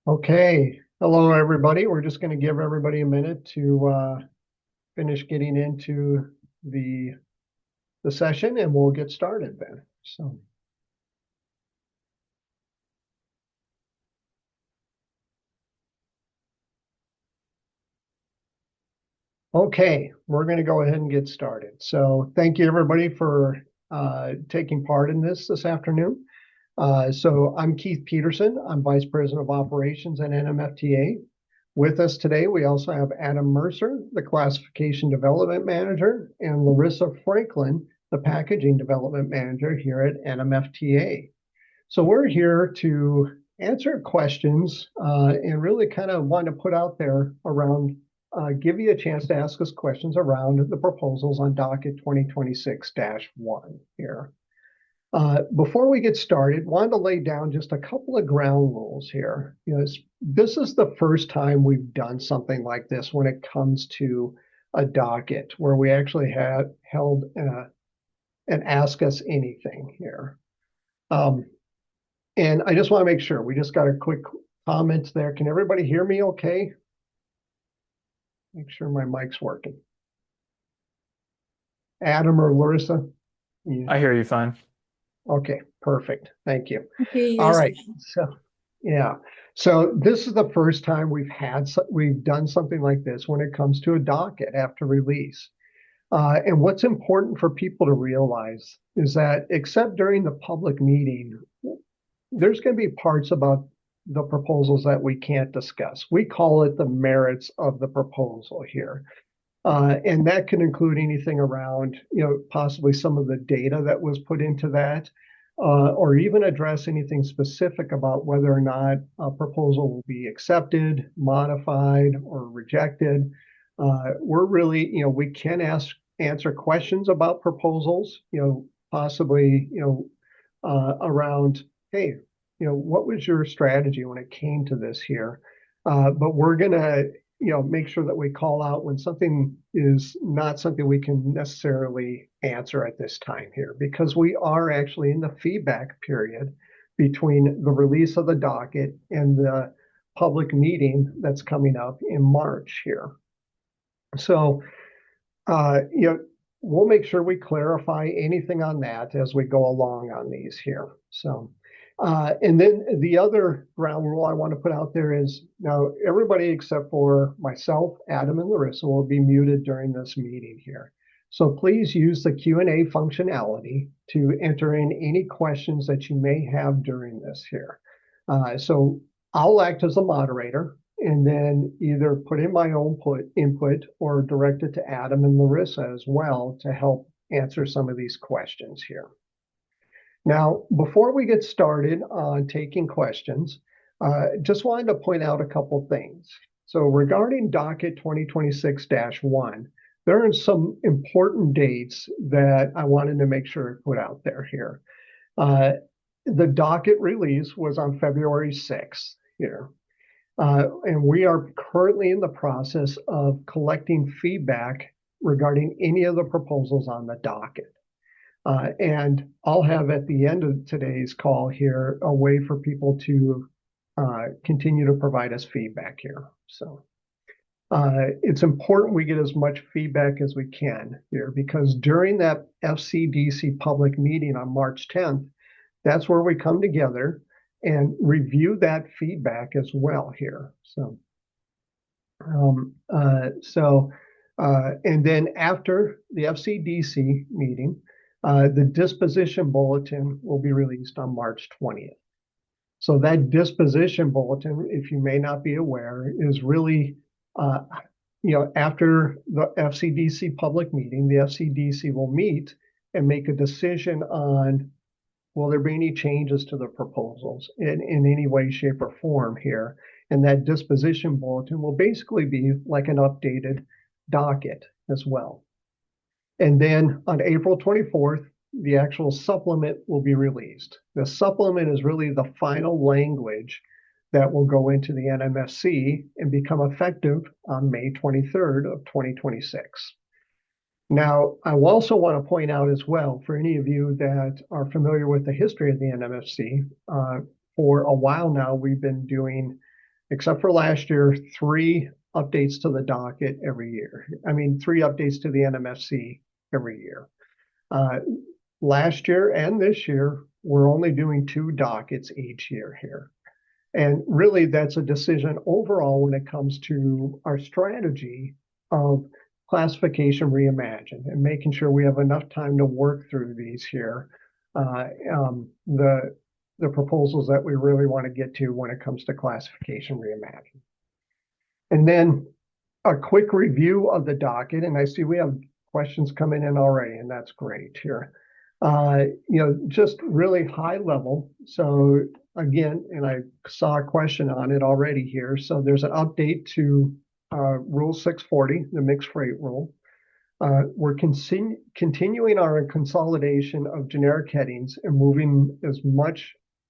Okay, hello everybody. We're just going to give everybody a minute to finish getting into the the session, and we'll get started then. So, okay, we're going to go ahead and get started. So, thank you everybody for taking part in this afternoon. So, I'm Keith Peterson. I'm Vice President of Operations at NMFTA. With us today, we also have Adam Mercer, the Classification Development Manager, and Larissa Franklin, the Packaging Development Manager here at NMFTA. So we're here to answer questions and really kind of want to put out there around, give you a chance to ask us questions around the proposals on Docket 2026-1 here. Before we get started, wanted to lay down just a couple of ground rules here. This is the first time we've done something like this when it comes to a docket where we actually had held an Ask Us Anything here. And I just want to make sure, we just got a quick comment there. Can everybody hear me okay? Make sure my mic's working. Adam or Larissa? I hear you fine. Okay, perfect. Thank you. Okay, All yours. right. So, yeah. So this is the first time we've done something like this when it comes to a docket after release. And what's important for people to realize is that except during the public meeting, there's going to be parts about the proposals that we can't discuss. We call it the merits of the proposal here. And that can include anything around, possibly some of the data that was put into that, or even address anything specific about whether or not a proposal will be accepted, modified, or rejected. We're really, we can answer questions about proposals, possibly, around, hey, what was your strategy when it came to this here? But we're going to, make sure that we call out when something is not something we can necessarily answer at this time here, because we are actually in the feedback period between the release of the docket and the public meeting that's coming up in March here. So, we'll make sure we clarify anything on that as we go along on these here. So, and then the other ground rule I want to put out there is now everybody except for myself, Adam, and Larissa will be muted during this meeting here. So please use the Q&A functionality to enter in any questions that you may have during this here. So I'll act as a moderator and then either put in my own input or direct it to Adam and Larissa as well to help answer some of these questions here. Now, before we get started on taking questions, just wanted to point out a couple things. So regarding Docket 2026-1, there are some important dates that I wanted to make sure I put out there here. The docket release was on February 6th here. And we are currently in the process of collecting feedback regarding any of the proposals on the docket. And I'll have at the end of today's call here a way for people to continue to provide us feedback here. So it's important we get as much feedback as we can here, because during that FCDC public meeting on March 10th, that's where we come together and review that feedback as well here. So, and then after the FCDC meeting, the disposition bulletin will be released on March 20th. So that disposition bulletin, if you may not be aware, is really, after the FCDC public meeting, the FCDC will meet and make a decision on, will there be any changes to the proposals in any way, shape, or form here? And that disposition bulletin will basically be like an updated docket as well. And then on April 24th, the actual supplement will be released. The supplement is really the final language that will go into the NMFC and become effective on May 23rd of 2026. Now, I also want to point out as well, for any of you that are familiar with the history of the NMFC, for a while now, we've been doing except for last year, 3 updates to the docket every year. I mean, 3 updates to the NMFC every year. Uh, Last year and this year, we're only doing 2 dockets each year here. And really, that's a decision overall when it comes to our strategy of classification reimagined and making sure we have enough time to work through these here. Uh, um, the the proposals that we really want to get to when it comes to classification reimagined. And then a quick review of the docket, and I see we have questions coming in already, and that's great here. Just really high level. So again, and I saw a question on it already here. So there's an update to Rule 640, the mixed freight rule. We're continuing our consolidation of generic headings and moving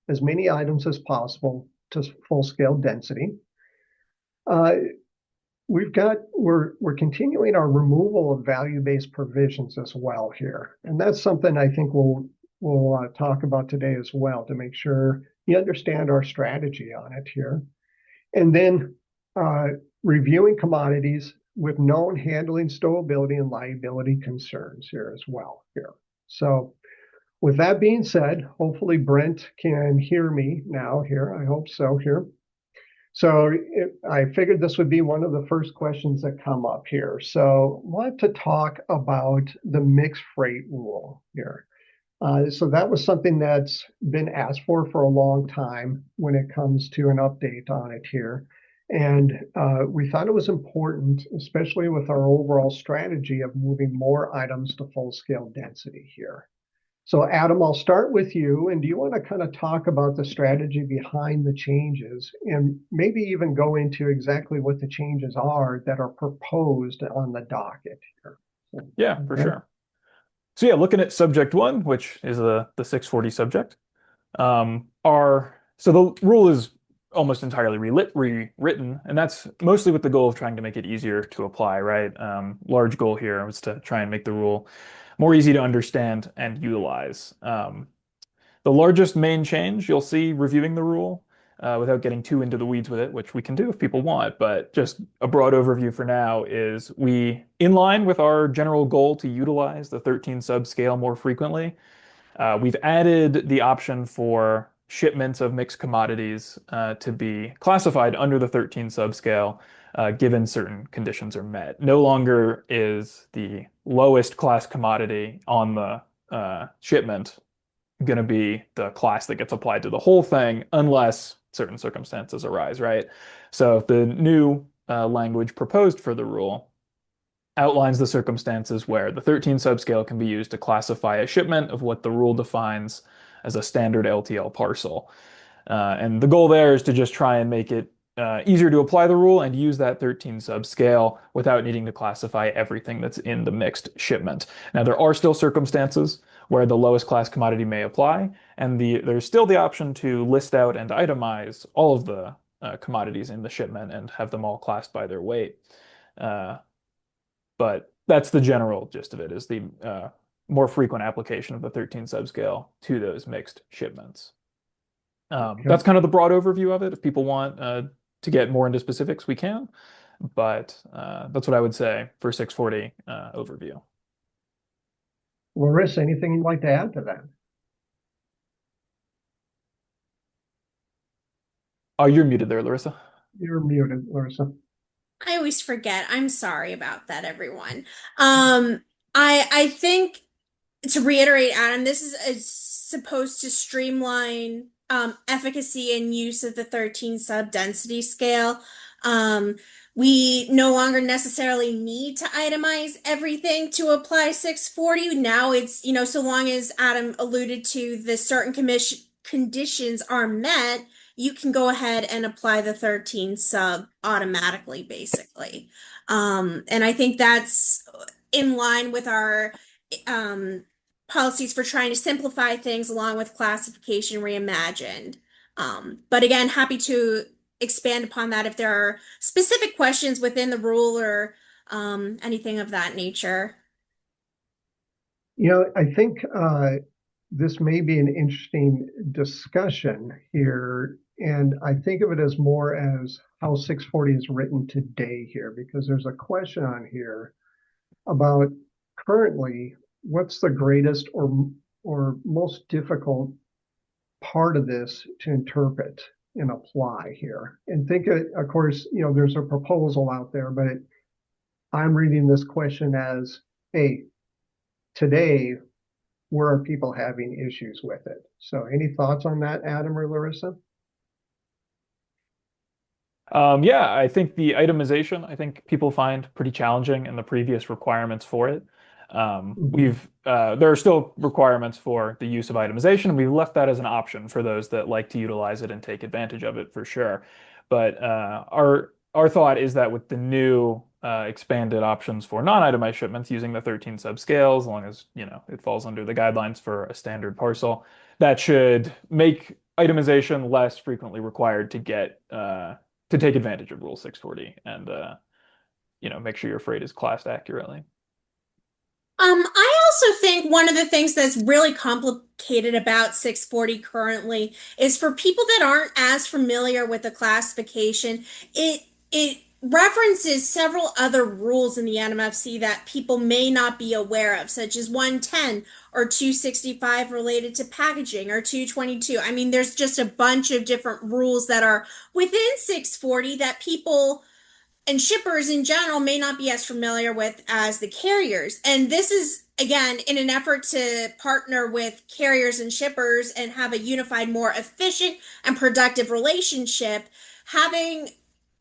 as many items as possible to full scale density. We're continuing our removal of value-based provisions as well here, and that's something I think we'll talk about today as well to make sure you understand our strategy on it here. And then reviewing commodities with known handling, stowability, and liability concerns here as well here. So with that being said, hopefully Brent can hear me now here. I hope so here. So I figured this would be one of the first questions that come up here. So I want to talk about the mixed freight rule here. So that was something that's been asked for a long time when it comes to an update on it here. And we thought it was important, especially with our overall strategy of moving more items to full scale density here. So Adam, I'll start with you. And do you want to kind of talk about the strategy behind the changes and maybe even go into exactly what the changes are that are proposed on the docket here? Yeah, for sure. So yeah, looking at subject one, which is the 640 subject, so the rule is almost entirely rewritten, and that's mostly with the goal of trying to make it easier to apply, right? Large goal here was to try and make the rule more easy to understand and utilize. The largest main change you'll see reviewing the rule, without getting too into the weeds with it, which we can do if people want, but just a broad overview for now is in line with our general goal to utilize the 13 subscale more frequently, we've added the option for shipments of mixed commodities to be classified under the 13 subscale, given certain conditions are met. No longer is the lowest class commodity on the shipment going to be the class that gets applied to the whole thing unless certain circumstances arise, right? So the new language proposed for the rule outlines the circumstances where the 13 subscale can be used to classify a shipment of what the rule defines as a standard LTL parcel. And the goal there is to just try and make it easier to apply the rule and use that 13 subscale without needing to classify everything that's in the mixed shipment. Now, there are still circumstances where the lowest class commodity may apply, and there's still the option to list out and itemize all of the commodities in the shipment and have them all classed by their weight. But that's the general gist of it, is the more frequent application of the 13 subscale to those mixed shipments. That's kind of the broad overview of it. If people want to get more into specifics, we can. But that's what I would say for 640 overview. Larissa, anything you'd like to add to that? Oh, you're muted there, Larissa. You're muted, Larissa. I always forget. I'm sorry about that, everyone. I think to reiterate, Adam, this is supposed to streamline efficacy and use of the 13 sub density scale. We no longer necessarily need to itemize everything to apply 640. Now it's, so long as Adam alluded to the certain conditions are met, you can go ahead and apply the 13 sub automatically, basically. And I think that's in line with our policies for trying to simplify things along with classification reimagined. But again, happy to expand upon that if there are specific questions within the rule or anything of that nature. I think this may be an interesting discussion here And I think of it as more as how 640 is written today here, because there's a question on here about currently what's the greatest or most difficult part of this to interpret and apply here. And think of course, there's a proposal out there, but I'm reading this question as, hey, today, where are people having issues with it? So any thoughts on that, Adam or Larissa? Yeah, I think the itemization, I think people find pretty challenging in the previous requirements for it. There are still requirements for the use of itemization, and we've left that as an option for those that like to utilize it and take advantage of it for sure. But our thought is that with the new expanded options for non-itemized shipments using the 13 subscale, as long as it falls under the guidelines for a standard parcel, that should make itemization less frequently required to get to take advantage of Rule 640 and make sure your freight is classed accurately. I also think one of the things that's really complicated about 640 currently is for people that aren't as familiar with the classification, it references several other rules in the NMFC that people may not be aware of, such as 110 or 265 related to packaging or 222. I mean, there's just a bunch of different rules that are within 640 that people and shippers in general may not be as familiar with as the carriers. And this is, again, in an effort to partner with carriers and shippers and have a unified, more efficient and productive relationship, having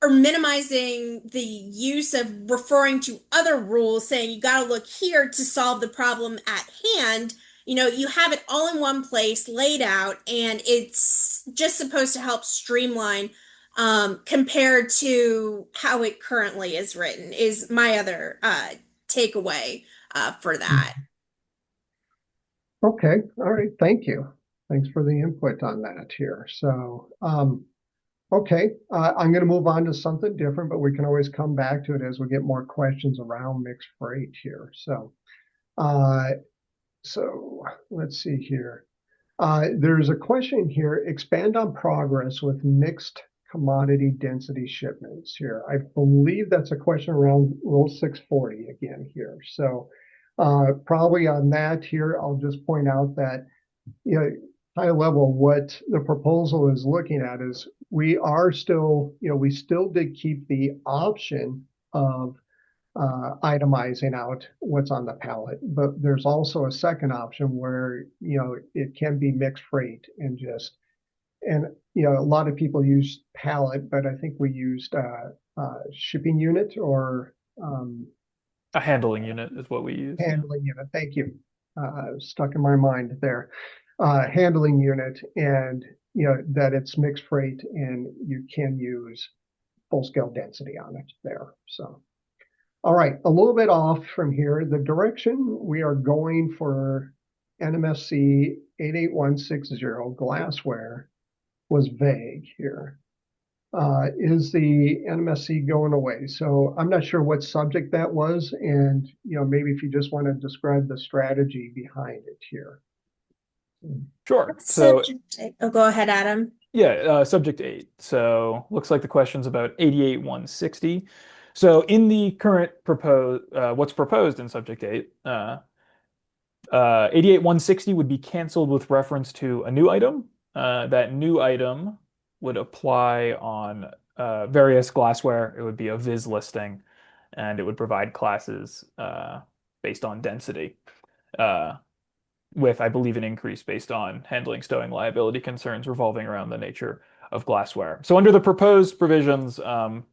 or minimizing the use of referring to other rules, saying you got to look here to solve the problem at hand. You have it all in one place laid out, and it's just supposed to help streamline compared to how it currently is written, is my other takeaway for that. Okay, all right, thank you. Thanks for the input on that here. So, okay, I'm going to move on to something different, but we can always come back to it as we get more questions around mixed freight here. Uh, so let's see here. There's a question here, expand on progress with mixed commodity density shipments here. I believe that's a question around Rule 640 again here. So probably on that here, I'll just point out that, high level, what the proposal is looking at is we still did keep the option of itemizing out what's on the pallet, but there's also a second option where it can be mixed freight and a lot of people use pallet, but I think we used shipping unit or A handling unit is what we use. handling unit. Thank you. Stuck in my mind there. Handling unit, and that it's mixed freight and you can use full scale density on it there. So. All right, a little bit off from here. The direction we are going for NMFC 88160 glassware was vague here. Is the NMFC going away? So I'm not sure what subject that was, and maybe if you just want to describe the strategy behind it here. Sure. So Go ahead, Adam. yeah, subject 8. So looks like the question's about 88160. So in the current what's proposed in subject 8, 88160 would be canceled with reference to a new item. That new item would apply on various glassware. It would be a viz listing, and it would provide classes based on density, with, I believe, an increase based on handling stowing liability concerns revolving around the nature of glassware. So under the proposed provisions,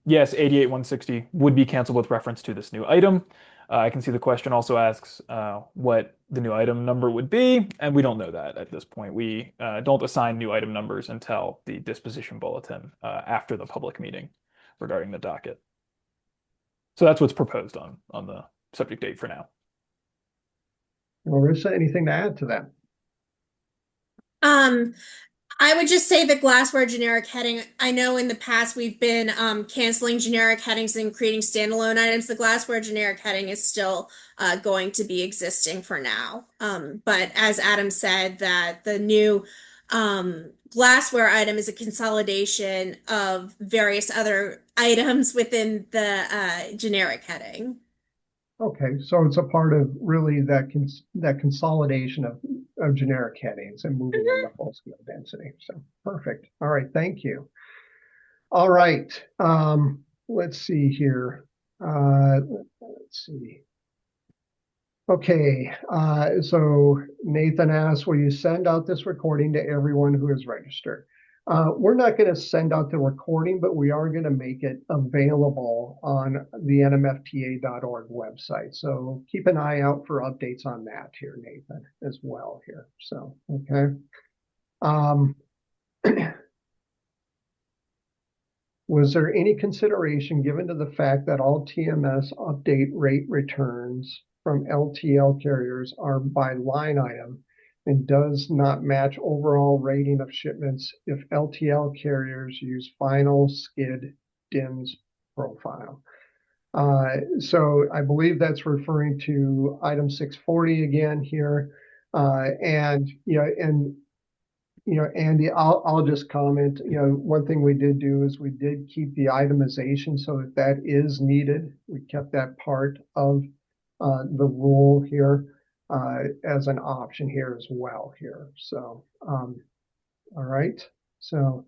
yes, 88160 would be canceled with reference to this new item. I can see the question also asks what the new item number would be, and we don't know that at this point. We don't assign new item numbers until the disposition bulletin after the public meeting regarding the docket. So that's what's proposed on the subject date for now. Larissa, anything to add to that? I would just say the glassware generic heading. I know in the past we've been canceling generic headings and creating standalone items. The glassware generic heading is still going to be existing for now. But as Adam said, that the new Glassware item is a consolidation of various other items within the generic heading. Okay, so it's a part of really that consolidation of generic headings and moving into full scale density. So perfect. All right, thank you. All right, let's see here. Let's see. Okay, so Nathan asks, will you send out this recording to everyone who is registered? We're not going to send out the recording, but we are going to make it available on the nmfta.org website. So keep an eye out for updates on that here, Nathan, as well here. So, okay. Was there any consideration given to the fact that all TMS update rate returns from LTL carriers are by line item and does not match overall rating of shipments if LTL carriers use final skid DIMS profile? So I believe that's referring to item 640 again here. And Andy, I'll just comment, one thing we did do is we did keep the itemization so that that is needed. We kept that part of the rule here as an option here as well here. So, all right. So,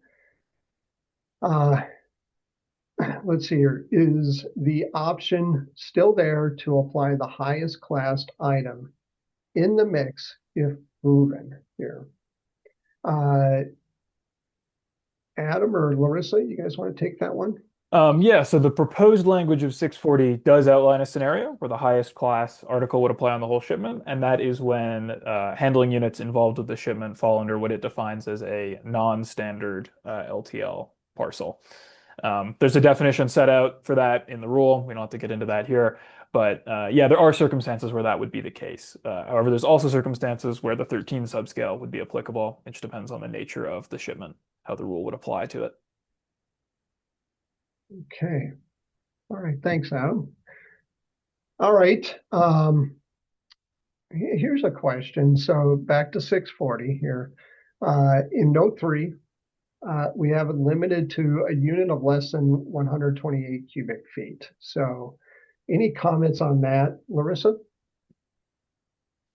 let's see here. Is the option still there to apply the highest classed item in the mix if proven here? Adam or Larissa, you guys want to take that one? Yeah, so the proposed language of 640 does outline a scenario where the highest class article would apply on the whole shipment, and that is when handling units involved with the shipment fall under what it defines as a non-standard LTL parcel. There's a definition set out for that in the rule. We don't have to get into that here, but yeah, there are circumstances where that would be the case. However, there's also circumstances where the 13 subscale would be applicable. It just depends on the nature of the shipment, how the rule would apply to it. Okay. All right. Thanks, Adam. All right. Here's a question. So back to 640 here. In note 3, we have it limited to a unit of less than 128 cubic feet. So any comments on that, Larissa?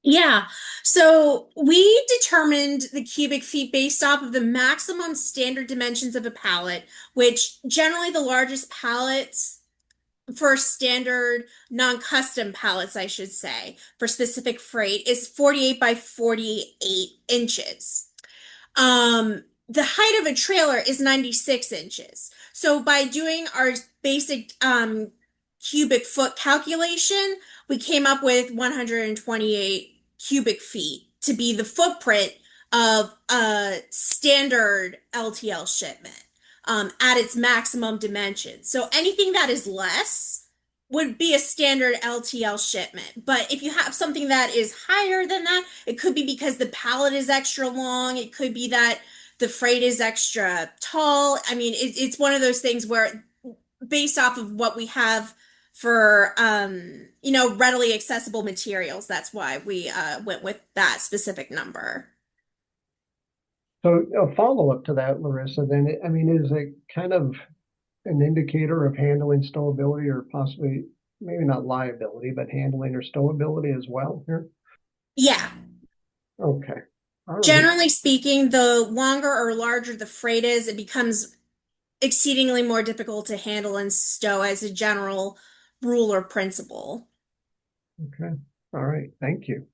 Yeah, so we determined the cubic feet based off of the maximum standard dimensions of a pallet, which generally the largest pallets for standard non-custom pallets, I should say, for specific freight is 48 by 48 inches. The height of a trailer is 96 inches. So by doing our basic cubic foot calculation, we came up with 128 cubic feet to be the footprint of a standard LTL shipment at its maximum dimension. So anything that is less would be a standard LTL shipment. But if you have something that is higher than that, it could be because the pallet is extra long. It could be that the freight is extra tall. I mean, it's one of those things where based off of what we have for readily accessible materials, that's why we went with that specific number. So a follow-up to that, Larissa, then, is it kind of an indicator of handling stowability or possibly, maybe not liability, but handling or stowability as well here? Yeah. Okay. All right. Generally speaking, the longer or larger the freight is, it becomes exceedingly more difficult to handle and stow as a general rule or principle. Okay. All right. Thank you.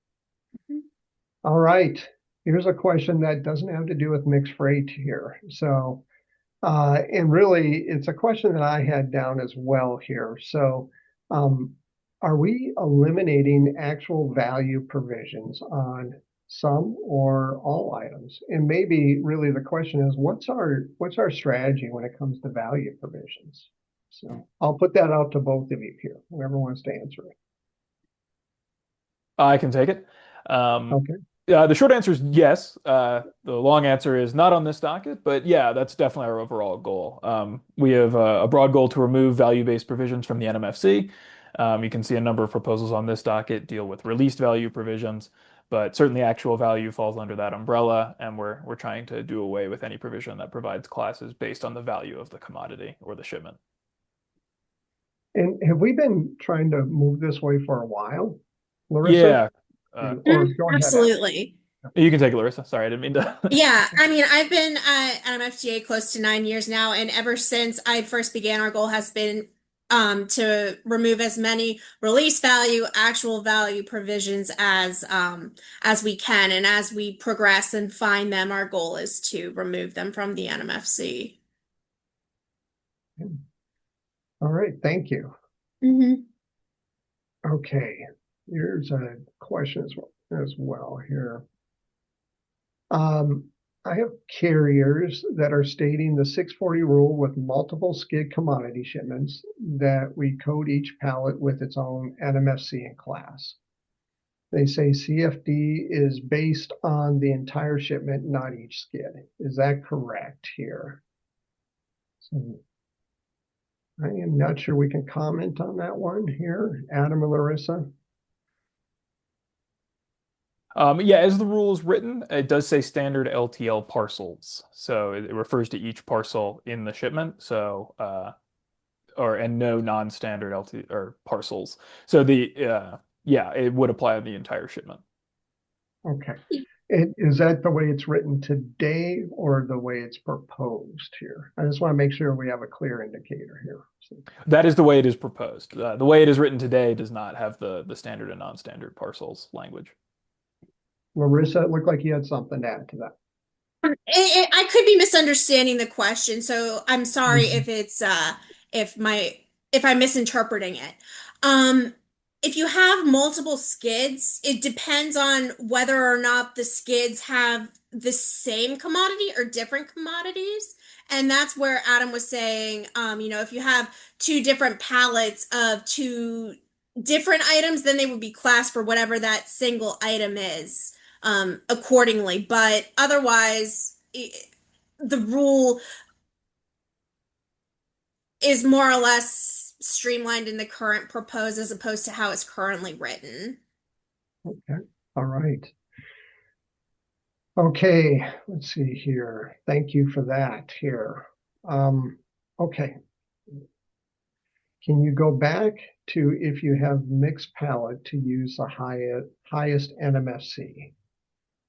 All right. Here's a question that doesn't have to do with mixed freight here. So, and really, it's a question that I had down as well here. So, are we eliminating actual value provisions on some or all items? And maybe really the question is, what's our strategy when it comes to value provisions? So I'll put that out to both of you here, whoever wants to answer it. I can take it. Okay. The short answer is yes. The long answer is not on this docket, but yeah, that's definitely our overall goal. We have a broad goal to remove value-based provisions from the NMFC. You can see a number of proposals on this docket deal with released value provisions, But certainly actual value falls under that umbrella, and we're trying to do away with any provision that provides classes based on the value of the commodity or the shipment. And have we been trying to move this way for a while, Larissa? Yeah. Or go ahead, Adam. Absolutely. You can take it, Larissa. Sorry, I didn't mean to. Yeah, I mean, I've been at NMFTA close to 9 years now, and ever since I first began, our goal has been to remove as many release value, actual value provisions as we can, and as we progress and find them, our goal is to remove them from the NMFC. All right, thank you. Hmm. Okay, here's a question as well here. I have carriers that are stating the 640 rule with multiple skid commodity shipments that we code each pallet with its own NMFC and class. They say CFD is based on the entire shipment, not each skid. Is that correct here? So I am not sure we can comment on that one here. Adam and Larissa? Yeah, as the rule is written, it does say standard LTL parcels. So it refers to each parcel in the shipment. So, and no non-standard LT or parcels. So yeah, it would apply on the entire shipment. Okay. Is that the way it's written today or the way it's proposed here? I just want to make sure we have a clear indicator here. So, That is the way it is proposed. The way it is written today does not have the standard and non-standard parcels language. Larissa, it looked like you had something to add to that. I could be misunderstanding the question, so I'm sorry Mhm. if it's if my if I'm misinterpreting it. Um, if you have multiple skids, it depends on whether or not the skids have the same commodity or different commodities. And that's where Adam was saying, if you have two different pallets of two different items, then they would be classed for whatever that single item is accordingly. But otherwise, the rule is more or less streamlined in the current proposed as opposed to how it's currently written. Okay. All right. Okay. Let's see here. Thank you for that here. Okay. Can you go back to if you have mixed pallet to use the highest NMFC?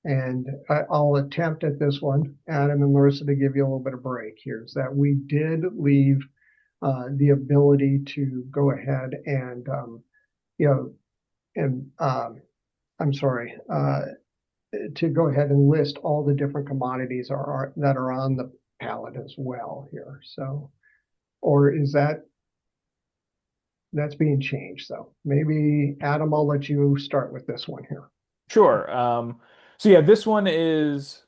And I'll attempt at this one, Adam and Larissa, to give you a little bit of break here, is that we did leave the ability to go ahead and, you know, and I'm sorry, to go ahead and list all the different commodities that are on the pallet as well here. So, or is that's being changed? So maybe Adam, I'll let you start with this one here. Sure. So yeah, this one is,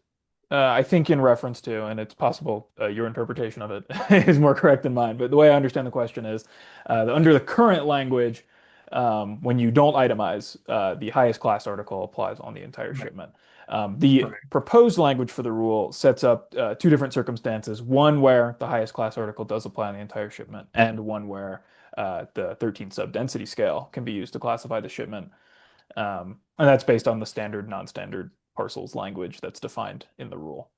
I think, in reference to, and it's possible your interpretation of it is more correct than mine, but the way I understand the question is, under the current language, when you don't itemize, the highest class article applies on the entire Right. shipment. The Right. proposed language for the rule sets up two different circumstances, one where the highest class article does apply on the entire shipment, and one where the 13 sub density scale can be used to classify the shipment. And that's based on the standard, non-standard parcels language that's defined in the rule.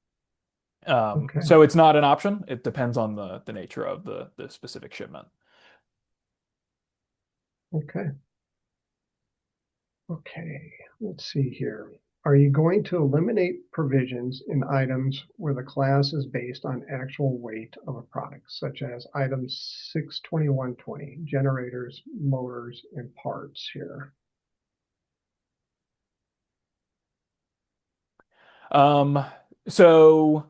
Okay. So it's not an option. It depends on the nature of the specific shipment. Okay. Okay. Let's see here. Are you going to eliminate provisions in items where the class is based on actual weight of a product, such as items 62120, generators, motors, and parts here? Um, so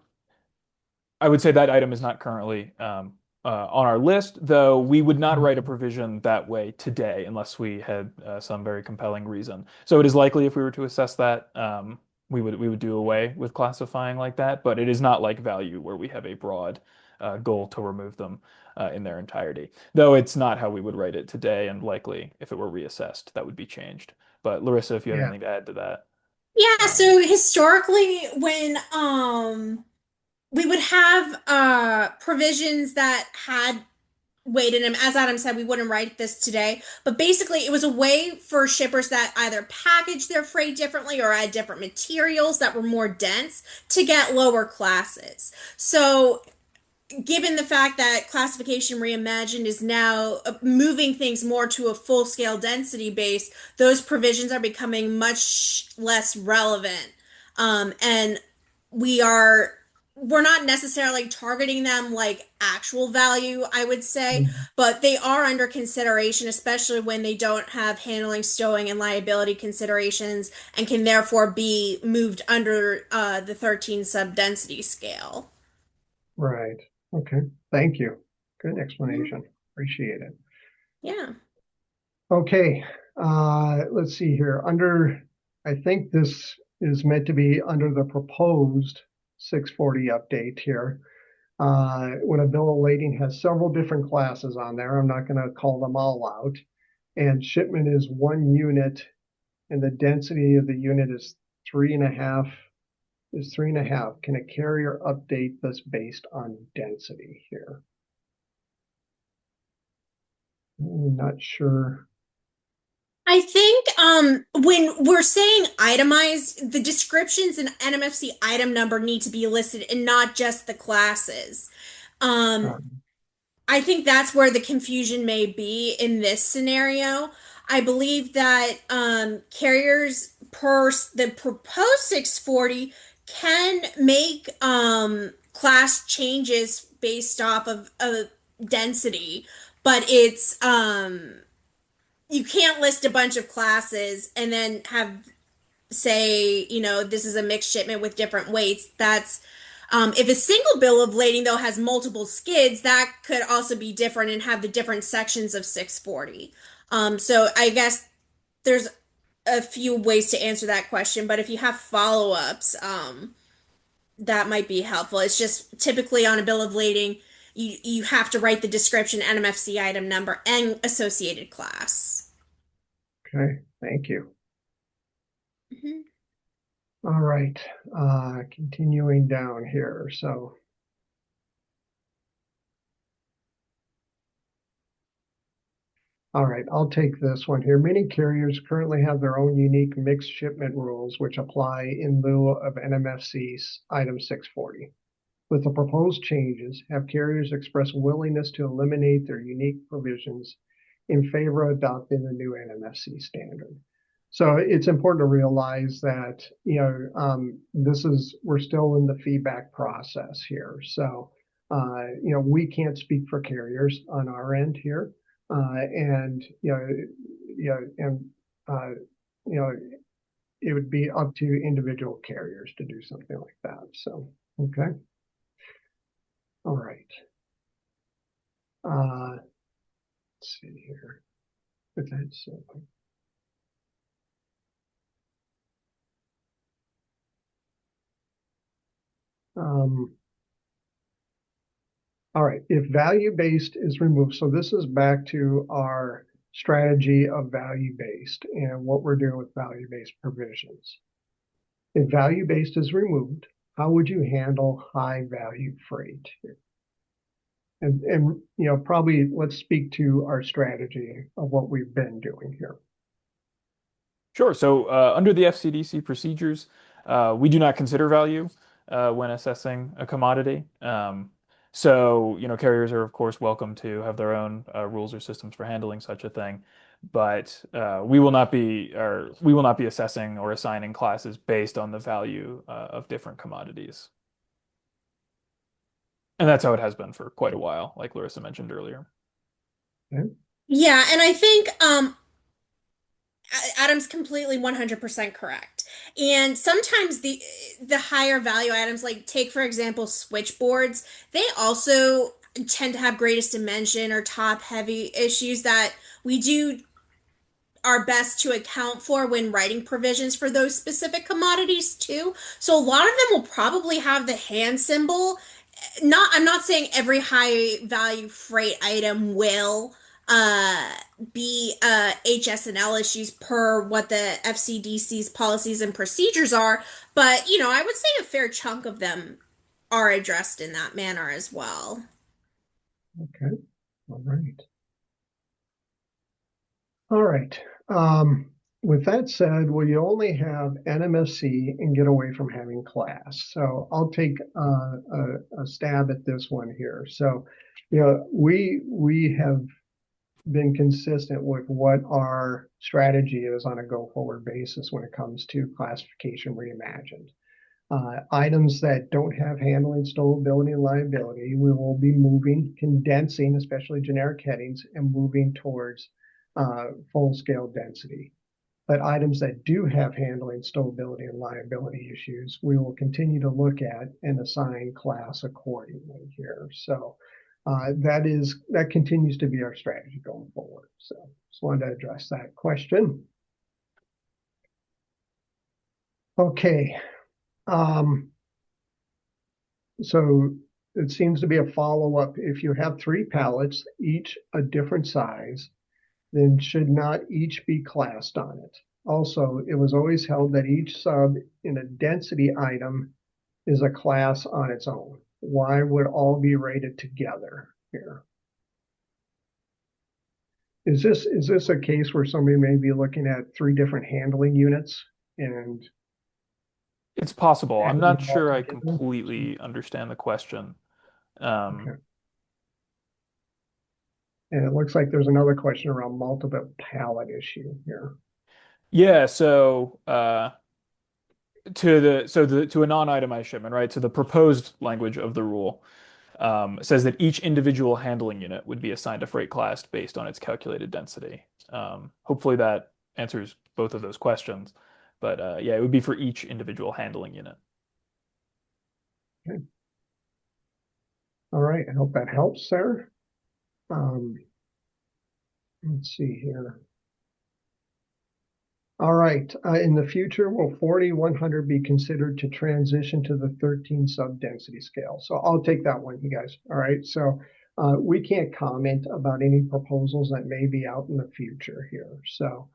I would say that item is not currently on our list, though we would not write a provision that way today unless we had some very compelling reason. So it is likely if we were to assess that, we would do away with classifying like that, but it is not like value where we have a broad goal to remove them in their entirety. Though it's not how we would write it today, and likely if it were reassessed, that would be changed. But Larissa, if you have Yeah. anything to add to that. Yeah, Um, so historically when we would have provisions that had weighted. And as Adam said, we wouldn't write this today, but basically it was a way for shippers that either package their freight differently or add different materials that were more dense to get lower classes. So given the fact that classification reimagined is now moving things more to a full scale density base, those provisions are becoming much less relevant. And we are we're not necessarily targeting them like actual value, I would say, but they are under consideration, especially when they don't have handling, stowing, and liability considerations and can therefore be moved under the 13 sub density scale. Right. Okay. Thank you. Good Mhm. explanation. Appreciate it. Yeah. Okay. Let's see here. I think this is meant to be under the proposed 640 update here. When a bill of lading has several different classes on there, I'm not going to call them all out. And shipment is 1 unit, and the density of the unit is 3.5. Is 3.5. Can a carrier update this based on density here? I'm not sure. I think when we're saying itemized, the descriptions in NMFC item number need to be listed and not just the classes. Um, Um, I think that's where the confusion may be in this scenario. I believe that carriers per the proposed 640 can make class changes based off of density, but it's you can't list a bunch of classes and then have say, this is a mixed shipment with different weights. That's if a single bill of lading though has multiple skids, that could also be different and have the different sections of 640. So I guess there's a few ways to answer that question, but if you have follow-ups, that might be helpful. It's just typically on a bill of lading, you have to write the description, NMFC item number, and associated class. okay, thank you. Mhm. All right, continuing down here. So, all right, I'll take this one here. Many carriers currently have their own unique mixed shipment rules, which apply in lieu of NMFC's item 640. With the proposed changes, have carriers expressed willingness to eliminate their unique provisions in favor of adopting the new NMFC standard. So it's important to realize that we're still in the feedback process here. So we can't speak for carriers on our end here, and and uh, you know it would be up to individual carriers to do something like that. So okay. All right. Let's see here. If that's um, all right. If value-based is removed, so this is back to our strategy of value-based and what we're doing with value-based provisions. If value-based is removed, how would you handle high-value freight? And probably let's speak to our strategy of what we've been doing here. Sure. So under the FCDC procedures, we do not consider value when assessing a commodity. So, carriers are of course welcome to have their own rules or systems for handling such a thing, but we will not be assessing or assigning classes based on the value of different commodities. And that's how it has been for quite a while, like Larissa mentioned earlier. Okay. Yeah, and I think Adam's completely 100% correct. And sometimes the higher value items, like take for example switchboards, they also tend to have greatest dimension or top heavy issues that we do our best to account for when writing provisions for those specific commodities too. So a lot of them will probably have the hand symbol. I'm not saying every high value freight item will uh be HS&L issues per what the FCDC's policies and procedures are, but I would say a fair chunk of them are addressed in that manner as well. Okay. All right. All right. With that said, will you only have NMFC and get away from having class? So I'll take a stab at this one here. So, we have been consistent with what our strategy is on a go-forward basis when it comes to classification reimagined. Items that don't have handling, stowability, and liability, we will be condensing, especially generic headings, and moving towards full-scale density. But items that do have handling, stowability, and liability issues, we will continue to look at and assign class accordingly here. So that continues to be our strategy going forward. So just wanted to address that question. Okay. So it seems to be a follow-up. If you have 3 pallets, each a different size, then should not each be classed on it. Also, it was always held that each sub in a density item is a class on its own. Why would all be rated together here? Is this a case where somebody may be looking at 3 different handling units and It's possible. I'm adding not them all sure I together? completely understand the question. Okay. And it looks like there's another question around multiple pallet issue here. Yeah, so to a non-itemized shipment, right? So the proposed language of the rule says that each individual handling unit would be assigned a freight class based on its calculated density. Hopefully that answers both of those questions. But yeah, it would be for each individual handling unit. Okay. All right, I hope that helps, Sarah. Let's see here. All right, in the future, will 40-100 be considered to transition to the 13 sub-density scale? So I'll take that one, you guys. All right, so we can't comment about any proposals that may be out in the future here. So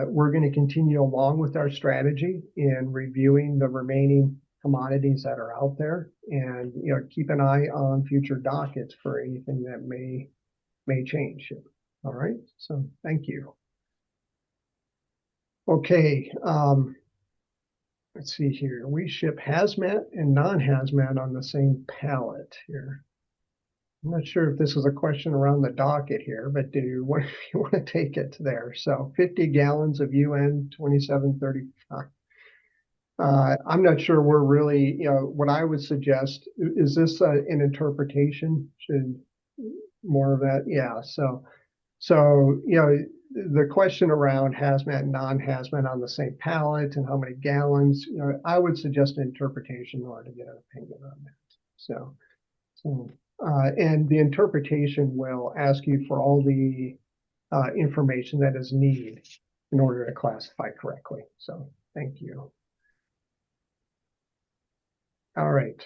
we're going to continue along with our strategy in reviewing the remaining commodities that are out there, and keep an eye on future dockets for anything that may change. All right, so thank you. Okay, let's see here. We ship hazmat and non-hazmat on the same pallet here. I'm not sure if this is a question around the docket here, but do you want to take it there? So 50 gallons of UN 2735. I'm not sure we're really, what I would suggest, is this an interpretation? Should more of that? Yeah, so the question around hazmat and non-hazmat on the same pallet and how many gallons, I would suggest an interpretation in order to get an opinion on that. And the interpretation will ask you for all the information that is needed in order to classify correctly. So thank you. All right.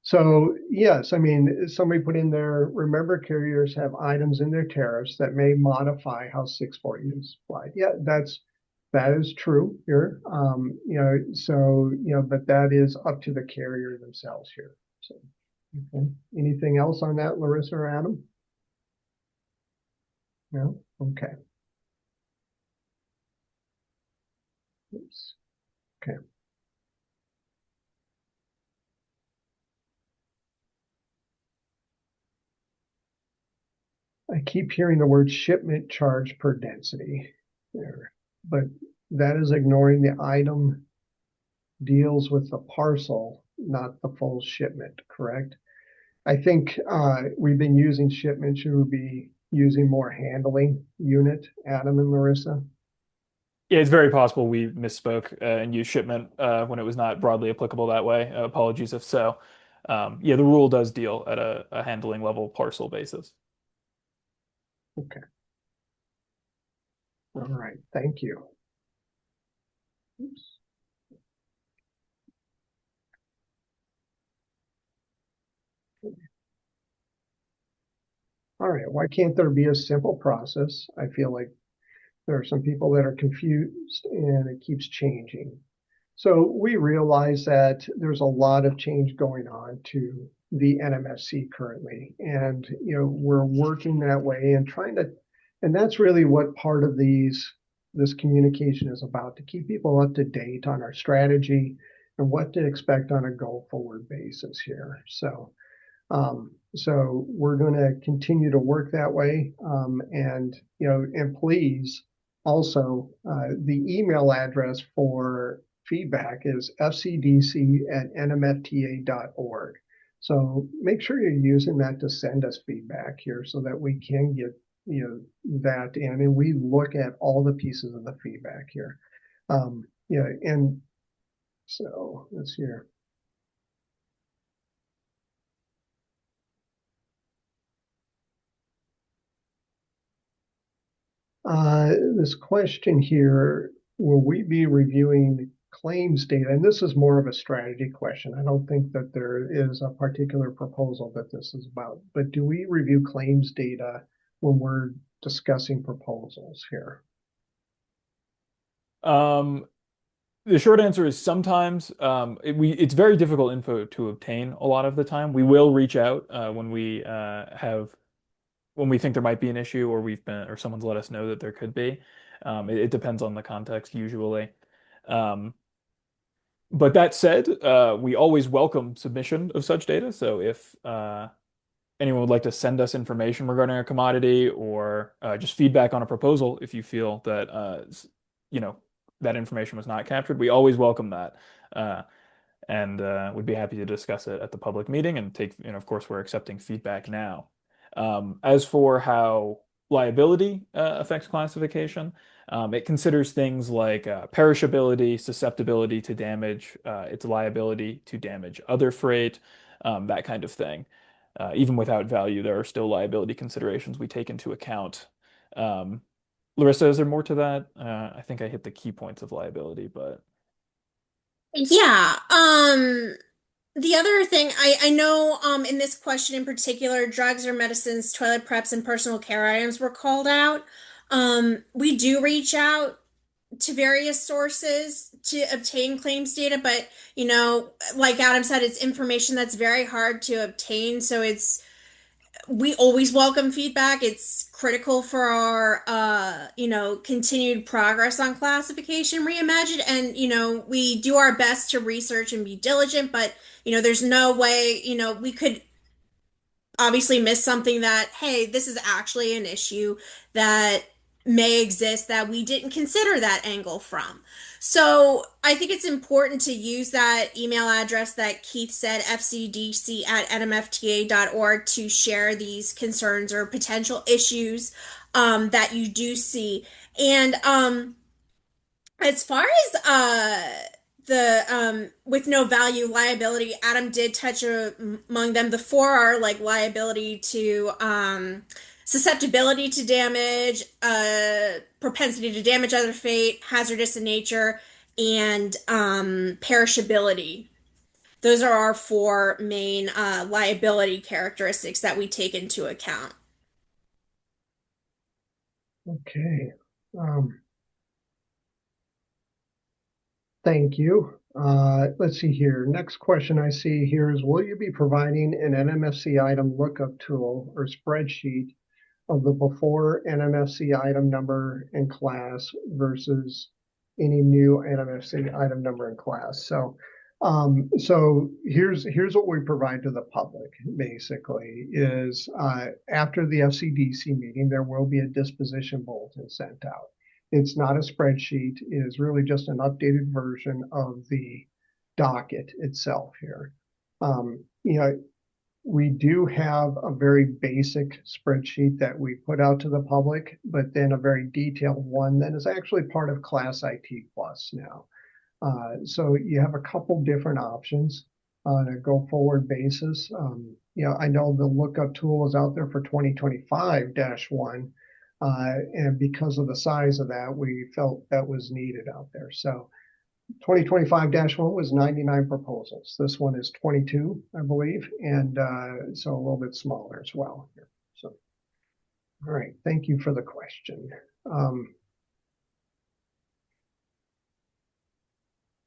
So yes, I mean, somebody put in there, remember carriers have items in their tariffs that may modify how 640 is applied. Yeah, that is true here. But that is up to the carrier themselves here. So, okay. Anything else on that, Larissa or Adam? No? Okay. Oops. Okay. I keep hearing the word shipment charge per density there, but that is ignoring the item deals with the parcel, not the full shipment, correct? I think we've been using shipment. Should we be using more handling unit, Adam and Larissa? Yeah, it's very possible we misspoke and used shipment when it was not broadly applicable that way. Apologies if so. Yeah, the rule does deal at a handling level parcel basis. Okay. All right, thank you. Oops. All right, why can't there be a simple process? I feel like there are some people that are confused and it keeps changing. So we realize that there's a lot of change going on to the NMFC currently. And, we're working that way and and that's really what part of this communication is about, to keep people up to date on our strategy and what to expect on a go forward basis here. So we're going to continue to work that way. And please also, the email address for feedback is fcdc@nmfta.org. So make sure you're using that to send us feedback here so that we can get that in, and we look at all the pieces of the feedback here. And so let's see here. This question here, will we be reviewing claims data? And this is more of a strategy question. I don't think that there is a particular proposal that this is about, but do we review claims data when we're discussing proposals here? The short answer is sometimes. It's very difficult info to obtain a lot of the time. We will reach out when we think there might be an issue, or someone's let us know that there could be. It depends on the context usually. But that said, we always welcome submission of such data. So if anyone would like to send us information regarding a commodity, or just feedback on a proposal, if you feel that that information was not captured, we always welcome that. And we'd be happy to discuss it at the public meeting and of course, we're accepting feedback now. As for how liability affects classification, it considers things like perishability, susceptibility to damage, its liability to damage other freight, that kind of thing. Even without value, there are still liability considerations we take into account. Larissa, is there more to that? I think I hit the key points of liability, but Yeah. The other thing I know in this question in particular, drugs or medicines, toilet preps, and personal care items were called out. We do reach out to various sources to obtain claims data, but like Adam said, it's information that's very hard to obtain. So we always welcome feedback. It's critical for our continued progress on classification reimagined. And we do our best to research and be diligent, but there's no way we could obviously miss something that, hey, this is actually an issue that may exist that we didn't consider that angle from. So I think it's important to use that email address that Keith said, fcdc@nmfta.org, to share these concerns or potential issues that you do see. And as far as the with no value liability, Adam did touch among them. The four are like liability to susceptibility to damage, propensity to damage other fate, hazardous in nature, and perishability. Those are our four main liability characteristics that we take into account. Okay. Thank you. Let's see here. Next question I see here is, will you be providing an NMFC item lookup tool or spreadsheet of the before NMFC item number and class versus any new NMFC item number and class? So here's what we provide to the public. Basically, is after the FCDC meeting, there will be a disposition bulletin sent out. It's not a spreadsheet. It is really just an updated version of the docket itself here. We do have a very basic spreadsheet that we put out to the public, but then a very detailed one that is actually part of Class IT Plus now. So you have a couple different options on a go forward basis. I know the lookup tool is out there for 2025-1. And because of the size of that, we felt that was needed out there. So 2025-1 was 99 proposals. This one is 22, I believe, and so a little bit smaller as well. So, all right, thank you for the question.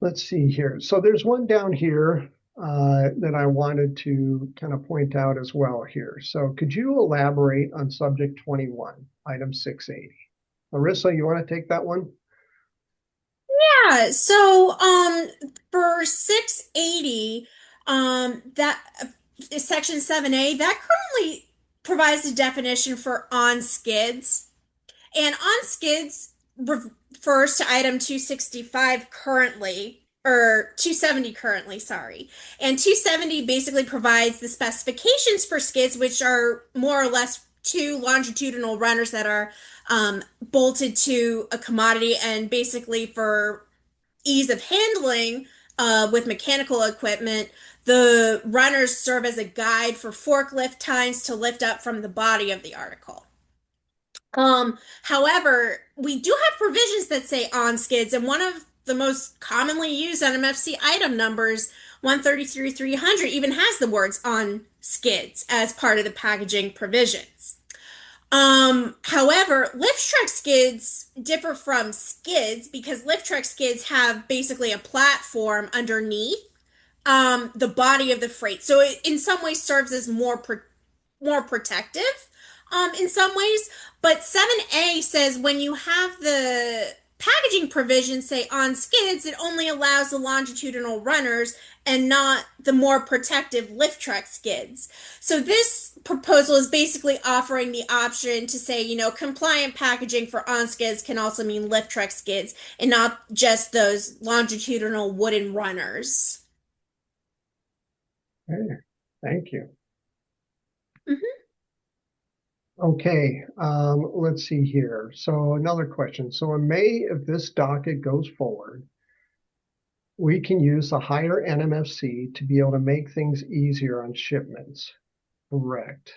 Let's see here. So there's one down here that I wanted to kind of point out as well here. So could you elaborate on subject 21, item 680? Larissa, you want to take that one? Yeah, so for 680, that section 7A, that currently provides the definition for on skids. And on skids refers to item 265 currently, or 270 currently, sorry. And 270 basically provides the specifications for skids, which are more or less two longitudinal runners that are bolted to a commodity, and basically for ease of handling with mechanical equipment, the runners serve as a guide for forklift tines to lift up from the body of the article. However, we do have provisions that say on skids, and one of the most commonly used NMFC item numbers, 133-300, even has the words on skids as part of the packaging provisions. However, lift truck skids differ from skids because lift truck skids have basically a platform underneath the body of the freight. So it in some ways serves as more protective in some ways. But 7A says when you have the packaging provision say on skids, it only allows the longitudinal runners and not the more protective lift truck skids. So this proposal is basically offering the option to say, compliant packaging for on skids can also mean lift truck skids and not just those longitudinal wooden runners. Okay, thank you. Mhm. Okay, let's see here. So another question. So in May, if this docket goes forward, we can use the higher NMFC to be able to make things easier on shipments. Correct.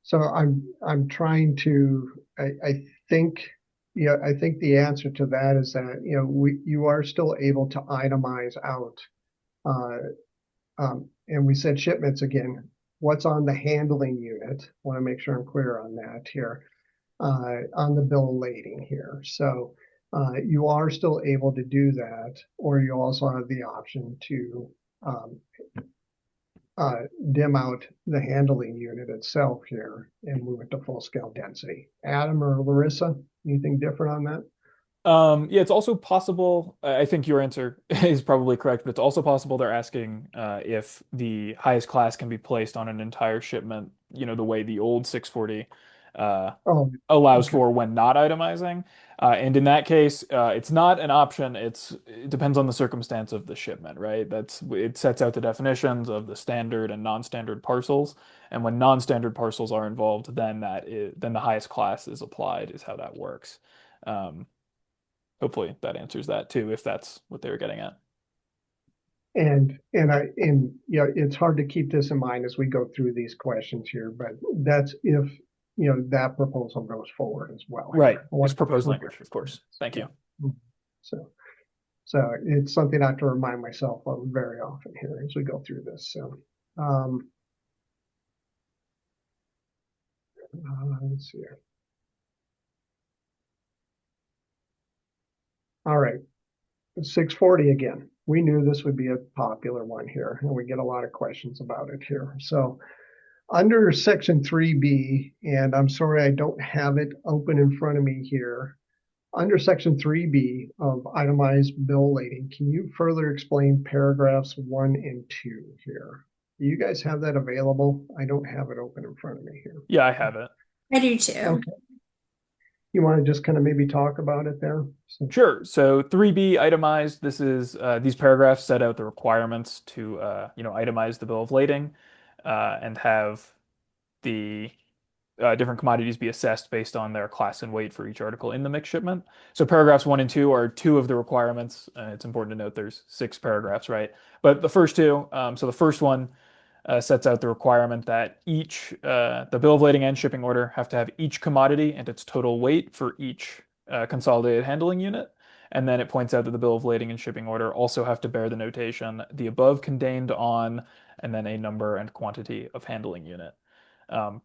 So I'm trying to I think I think the answer to that is that you are still able to itemize out uh, and we said shipments again. What's on the handling unit? Want to make sure I'm clear on that here on the bill of lading here. So you are still able to do that, or you also have the option to um, dim out the handling unit itself here and move it to full scale density. Adam or Larissa, anything different on that? Yeah, it's also possible. I think your answer is probably correct, but it's also possible they're asking if the highest class can be placed on an entire shipment, the way the old 640 uh, Oh, allows okay. for when not itemizing. And in that case, it's not an option. It depends on the circumstance of the shipment, right? It sets out the definitions of the standard and non-standard parcels. And when non-standard parcels are involved, then the highest class is applied, is how that works. Um, Hopefully that answers that too, if that's what they were getting at. And it's hard to keep this in mind as we go through these questions here, but that's if that proposal goes forward as well Right. here. It's proposed language, of course. Thank you. So so it's something I have to remind myself of very often here as we go through this. So let's see here. All right. 640 again. We knew this would be a popular one here, and we get a lot of questions about it here. So under section 3B, and I'm sorry I don't have it open in front of me here. Under section 3B of itemized bill lading, can you further explain paragraphs 1 and 2 here? Do you guys have that available? I don't have it open in front of me here. Yeah, I have it. I do too. Okay. You want to just kind of maybe talk about it there? So, Sure. So 3B itemized, this is these paragraphs set out the requirements to itemize the bill of lading and have the different commodities be assessed based on their class and weight for each article in the mixed shipment. So paragraphs 1 and 2 are two of the requirements. It's important to note there's 6 paragraphs, right? But the first two, so the first one sets out the requirement that the bill of lading and shipping order have to have each commodity and its total weight for each consolidated handling unit. And then it points out that the bill of lading and shipping order also have to bear the notation, the above contained on, and then a number and quantity of handling unit.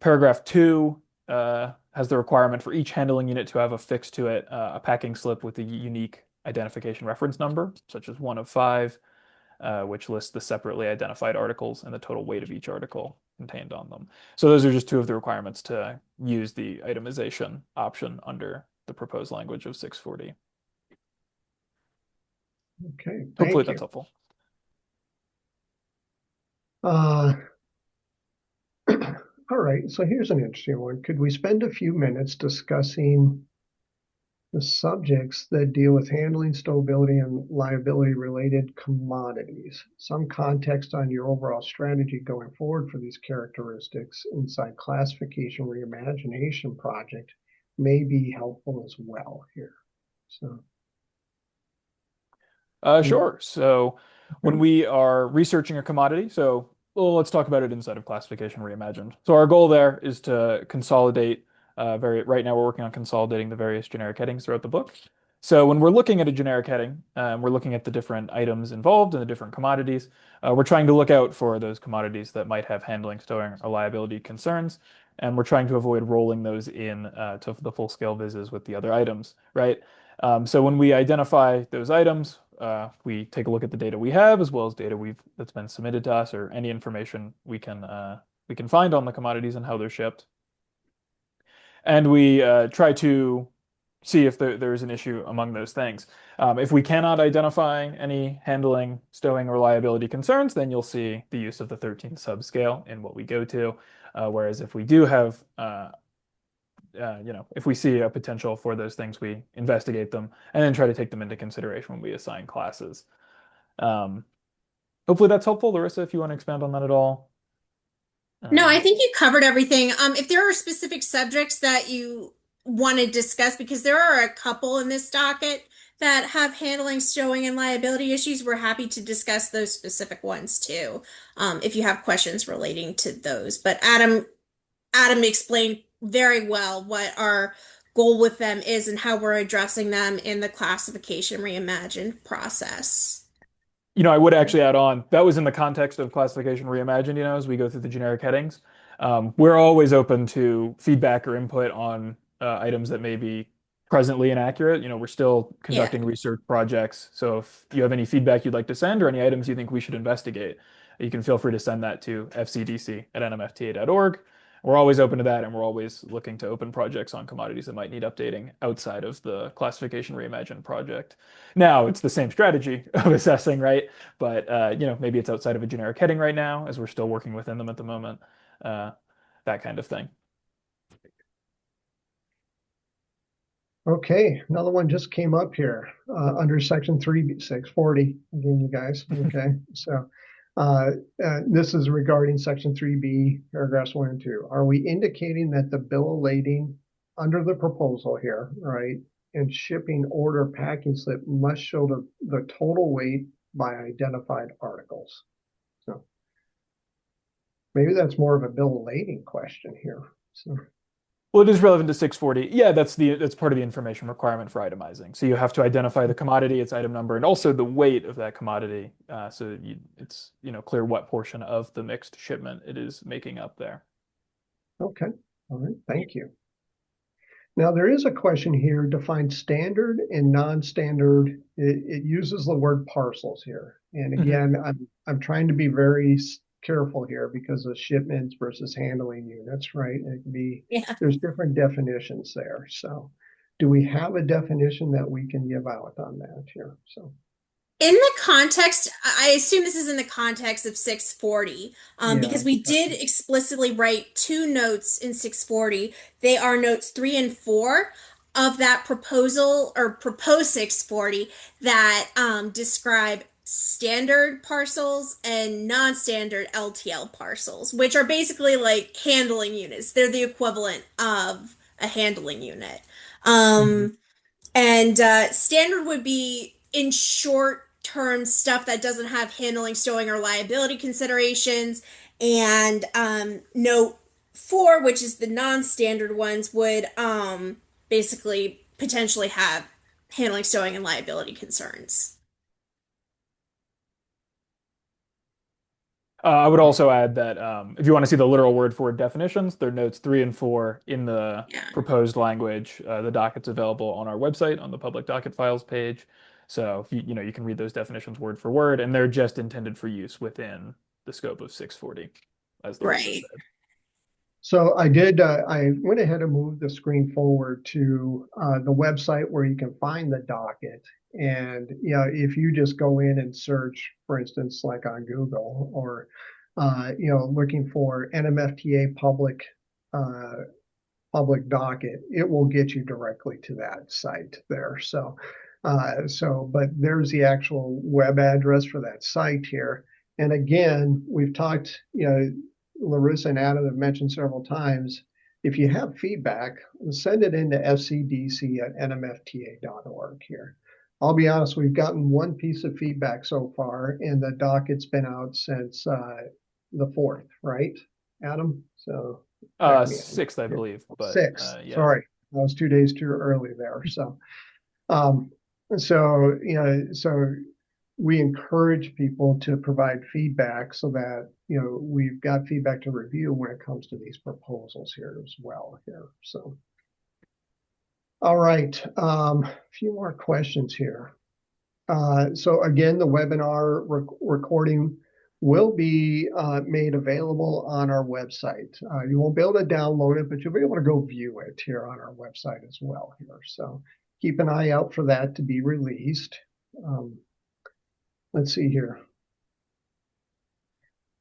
Paragraph 2 has the requirement for each handling unit to have affixed to it a packing slip with a unique identification reference number, such as 1 of 5. which lists the separately identified articles and the total weight of each article contained on them. So those are just two of the requirements to use the itemization option under the proposed language of 640. Okay, Hopefully thank that's you. helpful. Uh, all right, so here's an interesting one. Could we spend a few minutes discussing the subjects that deal with handling, stowability, and liability related commodities? Some context on your overall strategy going forward for these characteristics inside classification reimagination project may be helpful as well here. So, Sure. So when okay. we are researching a commodity, well, let's talk about it inside of classification reimagined. So our goal there is to consolidate right now we're working on consolidating the various generic headings throughout the book. So when we're looking at a generic heading, we're looking at the different items involved and the different commodities. We're trying to look out for those commodities that might have handling, stowing, or liability concerns, and we're trying to avoid rolling those in to the full scale vises with the other items, right? So when we identify those items, we take a look at the data we have as well as data that's been submitted to us or any information we can find on the commodities and how they're shipped. And we try to see if there's an issue among those things. If we cannot identify any handling, stowing, or liability concerns, then you'll see the use of the 13 subscale in what we go to. Whereas if we do have if we see a potential for those things, we investigate them and then try to take them into consideration when we assign classes. Um, Hopefully that's helpful. Larissa, if you want to expand on that at all. No, I Um, think you covered everything. If there are specific subjects that you want to discuss, because there are a couple in this docket that have handling, stowing, and liability issues, we're happy to discuss those specific ones too, if you have questions relating to those. But Adam explained very well what our goal with them is and how we're addressing them in the classification reimagined process. I would actually add on that was in the context of classification reimagined, as we go through the generic headings. We're always open to feedback or input on items that may be presently inaccurate. We're still Yeah. conducting research projects. So if you have any feedback you'd like to send or any items you think we should investigate, you can feel free to send that to fcdc@nmfta.org. We're always open to that, and we're always looking to open projects on commodities that might need updating outside of the classification reimagined project. Now, it's the same strategy of assessing, right? But maybe it's outside of a generic heading right now, as we're still working within them at the moment. Uh, that kind of thing. Okay, another one just came up here under section 3640. Again, you guys. Okay, so this is regarding section 3B, paragraphs 1 and 2. Are we indicating that the bill of lading under the proposal here, right, and shipping order packing slip must show the total weight by identified articles? So maybe that's more of a bill of lading question here. So. Well, it is relevant to 640. Yeah, that's part of the information requirement for itemizing. So you have to identify the commodity, its item number, and also the weight of that commodity, so that it's clear what portion of the mixed shipment it is making up there. Okay, all right, thank you. Now there is a question here, define standard and non-standard. It uses the word parcels here. And again, I'm trying to be very careful here because of shipments versus handling units, right? It can be, Yeah. there's different definitions there. So do we have a definition that we can give out on that here? So In the context, I assume this is in the context of 640, yeah, because we did explicitly write two notes in 640. They are notes 3 and 4 of that proposal or proposed 640 that describe standard parcels and non-standard LTL parcels, which are basically like handling units. They're the equivalent of a handling unit. mhm. And standard would be in short term stuff that doesn't have handling, stowing, or liability considerations. And note 4, which is the non standard ones, would basically potentially have handling, stowing, and liability concerns. I would also add that if you want to see the literal word for definitions, they're notes 3 and 4 in the Yeah. proposed language. The docket's available on our website on the public docket files page. So if you can read those definitions word for word, and they're just intended for use within the scope of 640, as the author Right. said. So I went ahead and moved the screen forward to the website where you can find the docket. And, if you just go in and search, for instance, like on Google or, looking for NMFTA public docket, it will get you directly to that site there. But there's the actual web address for that site here. And again, we've talked, Larissa and Adam have mentioned several times, if you have feedback, send it into fcdc@nmfta.org here. I'll be honest, we've gotten one piece of feedback so far, and the docket's been out since the 4th, right, Adam? So 6th, I believe, but 6th. yeah. Sorry, I was 2 days too early there. Um, so we encourage people to provide feedback so that we've got feedback to review when it comes to these proposals here as well here. So, all right, a few more questions here. So again, the webinar recording will be made available on our website. You won't be able to download it, but you'll be able to go view it here on our website as well here. So keep an eye out for that to be released. Let's see here.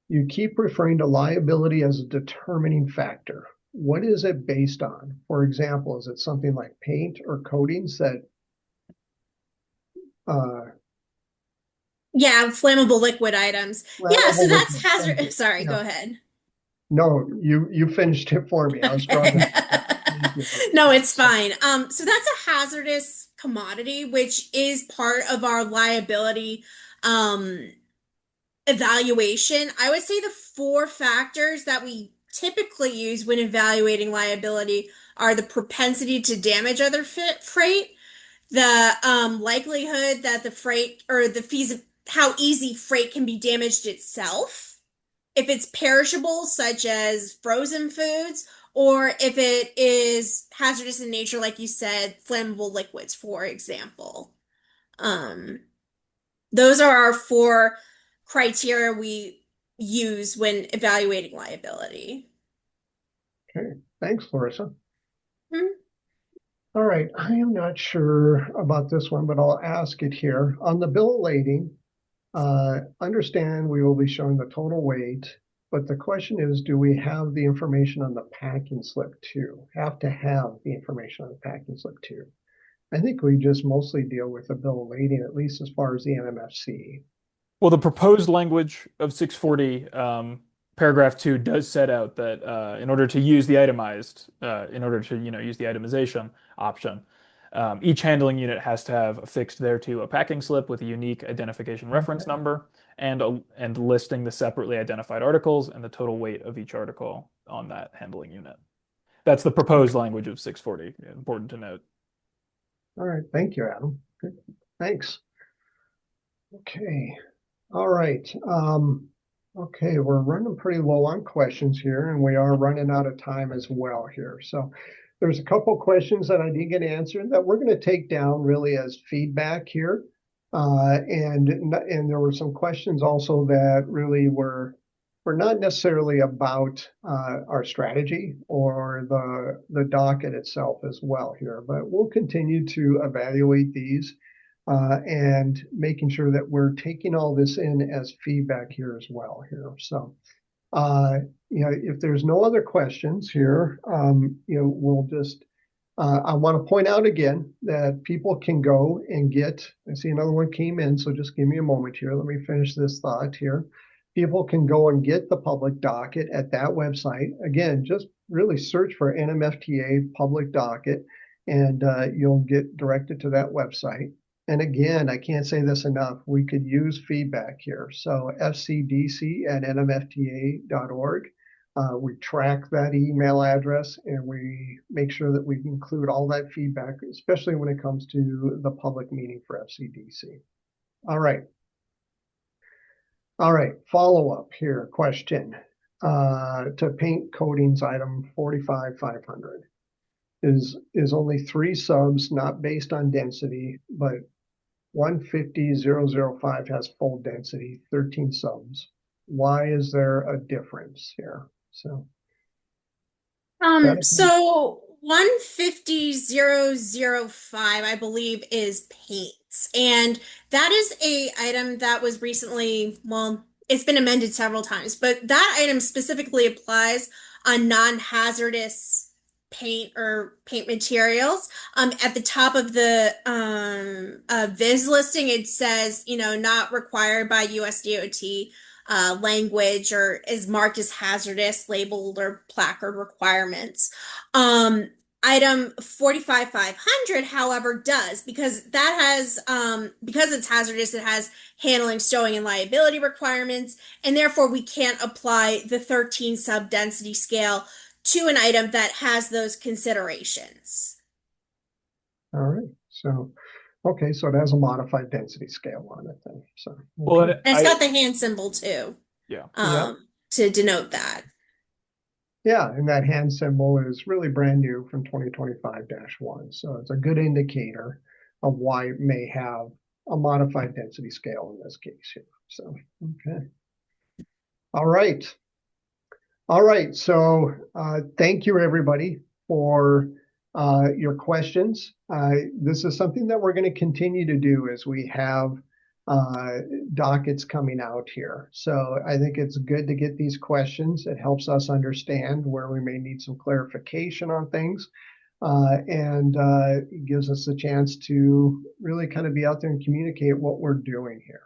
You keep referring to liability as a determining factor. What is it based on? For example, is it something like paint or coatings that Yeah, flammable liquid items. Yeah, so flammable that's liquids? hazard. Sorry, Yeah. go ahead. No, you finished it for me. I was struggling. No, it's fine. So that's a hazardous commodity, which is part of our liability um evaluation. I would say the four factors that we typically use when evaluating liability are the propensity to damage other freight, the likelihood that the freight or the fees of how easy freight can be damaged itself, if it's perishable, such as frozen foods, or if it is hazardous in nature, like you said, flammable liquids, for example. Um, those are our four criteria we use when evaluating liability. Okay, thanks, Larissa. Hmm. All right, I am not sure about this one, but I'll ask it here. On the bill of lading, understand we will be showing the total weight, but the question is, do we have the information on the packing slip too? Have to have the information on the packing slip too? I think we just mostly deal with the bill of lading, at least as far as the NMFC. Well, the proposed language of 640, paragraph 2 does set out that in order to use the use the itemization option, each handling unit has to have affixed thereto a packing slip with a unique identification reference number and listing the separately identified articles and the total weight of each article on that handling unit. That's the proposed language of 640. Important to note. All right, thank you, Adam. Good. Thanks. Okay. All right. Okay, we're running pretty low on questions here, and we are running out of time as well here. So there's a couple questions that I did get answered that we're going to take down really as feedback here. And there were some questions also that really were not necessarily about our strategy or the docket itself as well here, but we'll continue to evaluate these and making sure that we're taking all this in as feedback here as well here. So, if there's no other questions here, we'll just, I want to point out again that people can go and I see another one came in, so just give me a moment here. Let me finish this thought here. People can go and get the public docket at that website. Again, just really search for NMFTA public docket and you'll get directed to that website. And again, I can't say this enough, we could use feedback here. So fcdc@nmfta.org. We track that email address and we make sure that we include all that feedback, especially when it comes to the public meeting for FCDC. All right. All right, follow up here, question. To paint coatings item 45,500 is only 3 subs, not based on density, but 150,005 has full density, 13 subs. Why is there a difference here? So So 150,005, I believe, is paints. And that is a item that was recently, well, it's been amended several times, but that item specifically applies on non-hazardous paint or paint materials. At the top of the Viz listing, it says, not required by US DOT language or is marked as hazardous, labeled, or placard requirements. Item 45,500, however, does because that has because it's hazardous, it has handling, stowing, and liability requirements, and therefore we can't apply the 13 sub density scale to an item that has those considerations. all right. So okay, so it has a modified density scale on it then. So Well, okay. And it's got the hand symbol too, yeah. to denote that. Yeah, and that hand symbol is really brand new from 2025-1. So it's a good indicator of why it may have a modified density scale in this case here. So, okay. All right. All right. So thank you, everybody, for your questions. This is something that we're going to continue to do as we have dockets coming out here. So I think it's good to get these questions. It helps us understand where we may need some clarification on things. And it gives us a chance to really kind of be out there and communicate what we're doing here.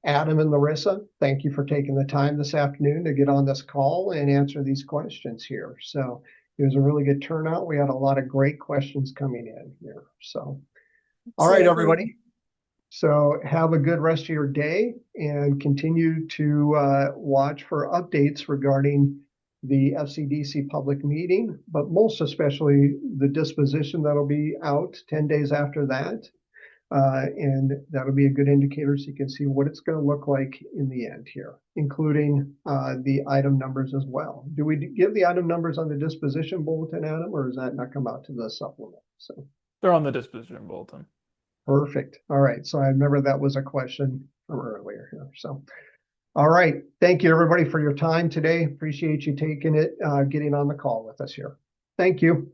Adam and Larissa, thank you for taking the time this afternoon to get on this call and answer these questions here. So it was a really good turnout. We had a lot of great questions coming in here. So, all right, everybody. So have a good rest of your day and continue to watch for updates regarding the FCDC public meeting, but most especially the disposition that'll be out 10 days after that. And that'll be a good indicator so you can see what it's going to look like in the end here, including the item numbers as well. Do we give the item numbers on the disposition bulletin, Adam, or does that not come out to the supplement? So They're on the disposition bulletin. Perfect. All right. So I remember that was a question from earlier here. So, all right. Thank you, everybody, for your time today. Appreciate you taking it, getting on the call with us here. Thank you.